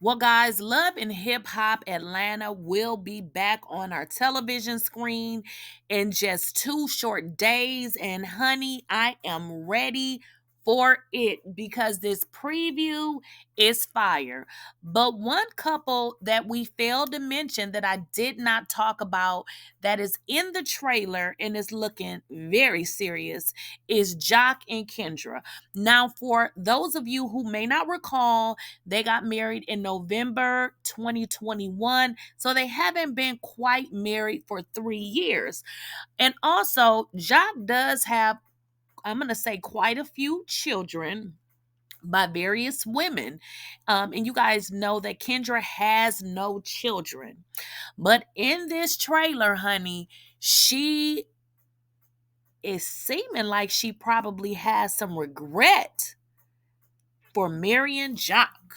Well, guys, Love and Hip Hop Atlanta will be back on our television screen in just 2 short days. And honey, I am ready for it because this preview is fire. But one couple that we failed to mention that I did not talk about that is in the trailer and is looking very serious is Jock and Kendra. Now, for those of you who may not recall, they got married in November 2021. So they haven't been quite married for 3 years. And also, Jock does have, I'm going to say, quite a few children by various women. And you guys know that Kendra has no children. But in this trailer, honey, she is seeming like she probably has some regret for marrying Jock.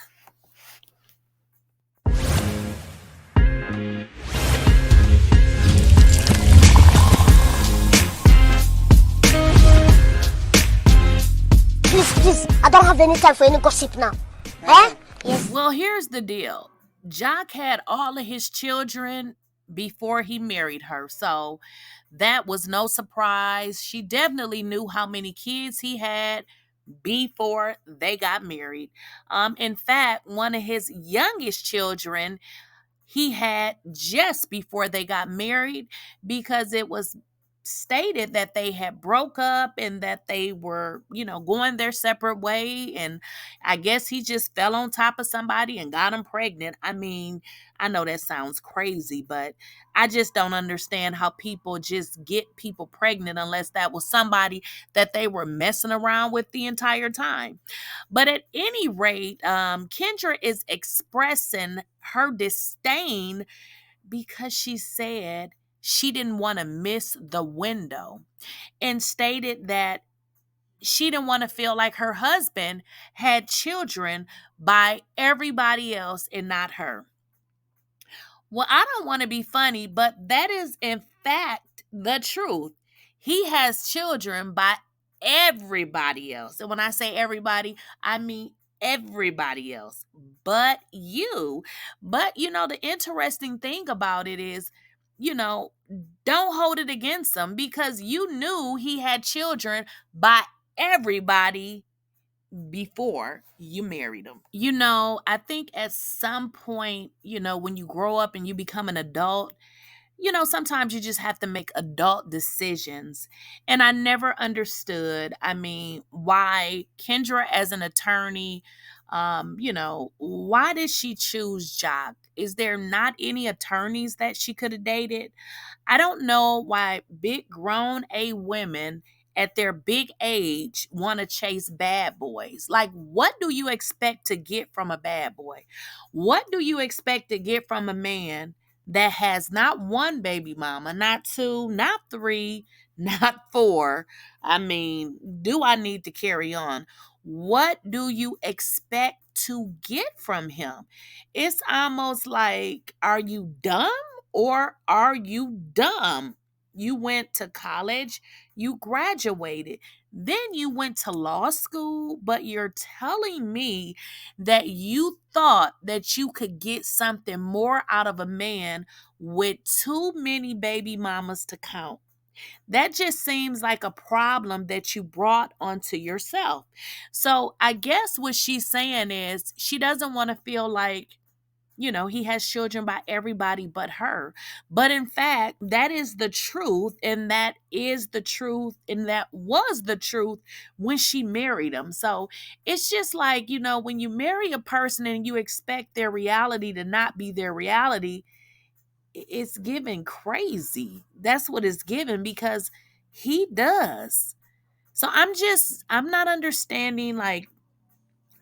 Please, I don't have any time for any gossip now. Eh? Yes. Well, here's the deal. Jock had all of his children before he married her. So that was no surprise. She definitely knew how many kids he had before they got married. In fact, one of his youngest children he had just before they got married because it was stated that they had broke up and that they were, going their separate way. And I guess he just fell on top of somebody and got them pregnant. I mean, I know that sounds crazy, but I just don't understand how people just get people pregnant unless that was somebody that they were messing around with the entire time. But at any rate, Kendra is expressing her disdain because she said she didn't want to miss the window and stated that she didn't want to feel like her husband had children by everybody else and not her. Well, I don't want to be funny, but that is in fact the truth. He has children by everybody else. And when I say everybody, I mean everybody else but you. But the interesting thing about it is, you know, don't hold it against him because you knew he had children by everybody before you married him. I think at some point, when you grow up and you become an adult, sometimes you just have to make adult decisions. And I never understood, why Kendra, as an attorney, why did she choose Jock? Is there not any attorneys that she could have dated? I don't know why big grown A women at their big age want to chase bad boys. Like, what do you expect to get from a bad boy? What do you expect to get from a man that has not one baby mama, not two, not three, not four? Do I need to carry on? What do you expect to get from him? It's almost like, are you dumb or are you dumb? You went to college, you graduated, then you went to law school, but you're telling me that you thought that you could get something more out of a man with too many baby mamas to count. That just seems like a problem that you brought onto yourself. So I guess what she's saying is she doesn't want to feel like, he has children by everybody but her. But in fact, that is the truth. And that is the truth. And that was the truth when she married him. So it's just like, when you marry a person and you expect their reality to not be their reality, it's given crazy. That's what it's given because he does. So I'm not understanding like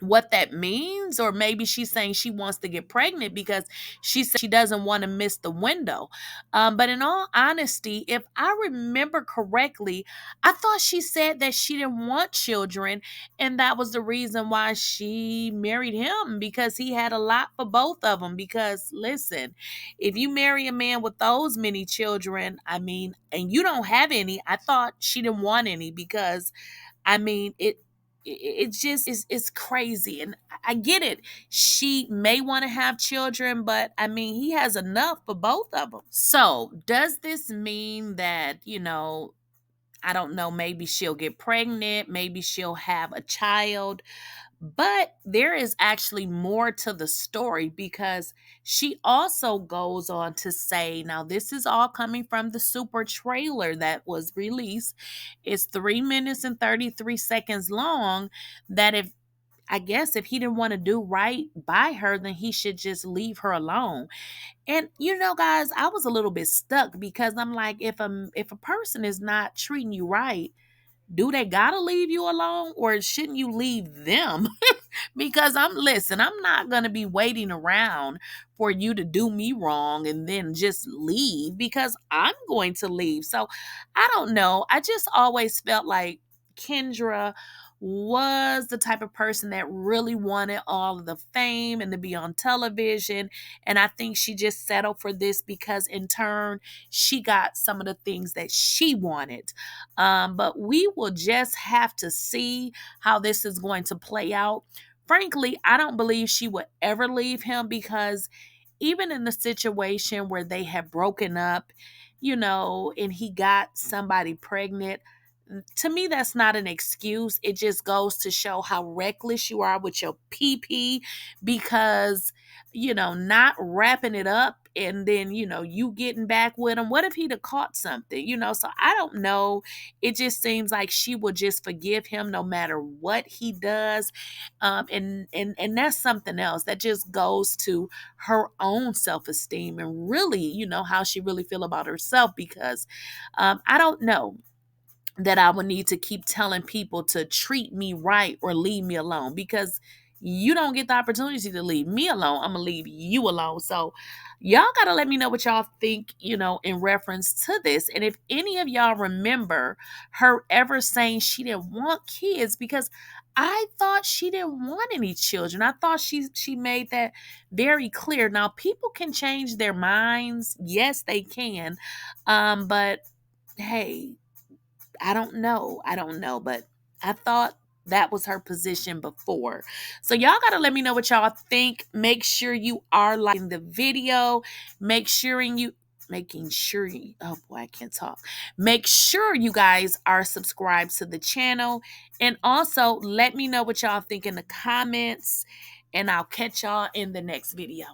what that means, or maybe she's saying she wants to get pregnant because she said she doesn't want to miss the window. But in all honesty, if I remember correctly, I thought she said that she didn't want children, and that was the reason why she married him, because he had a lot for both of them. Because listen, if you marry a man with those many children, and you don't have any, I thought she didn't want any because it it just is crazy. And I get it. She may want to have children, but I mean, he has enough for both of them. So does this mean that, I don't know, maybe she'll get pregnant, maybe she'll have a child? But there is actually more to the story, because she also goes on to say, now this is all coming from the super trailer that was released. It's 3 minutes and 33 seconds long. That if, I guess, if he didn't want to do right by her, then he should just leave her alone. And guys, I was a little bit stuck, because I'm like, if a person is not treating you right, do they gotta leave you alone, or shouldn't you leave them? Because I'm not going to be waiting around for you to do me wrong and then just leave, because I'm going to leave. So I don't know. I just always felt like Kendra was the type of person that really wanted all of the fame and to be on television. And I think she just settled for this because in turn, she got some of the things that she wanted. But we will just have to see how this is going to play out. Frankly, I don't believe she would ever leave him, because even in the situation where they have broken up, and he got somebody pregnant, to me, that's not an excuse. It just goes to show how reckless you are with your PP, because, not wrapping it up and then, you getting back with him. What if he'd have caught something, So I don't know. It just seems like she will just forgive him no matter what he does. And that's something else that just goes to her own self-esteem, and really, how she really feel about herself, because I don't know that I would need to keep telling people to treat me right or leave me alone, because you don't get the opportunity to leave me alone. I'm gonna leave you alone. So y'all gotta let me know what y'all think, in reference to this. And if any of y'all remember her ever saying she didn't want kids, because I thought she didn't want any children. I thought she made that very clear. Now people can change their minds. Yes, they can. But hey, I don't know. I don't know, but I thought that was her position before. So y'all got to let me know what y'all think. Make sure you are liking the video. Make sure you making sure you, oh boy, I can't talk. Make sure you guys are subscribed to the channel, and also let me know what y'all think in the comments, and I'll catch y'all in the next video.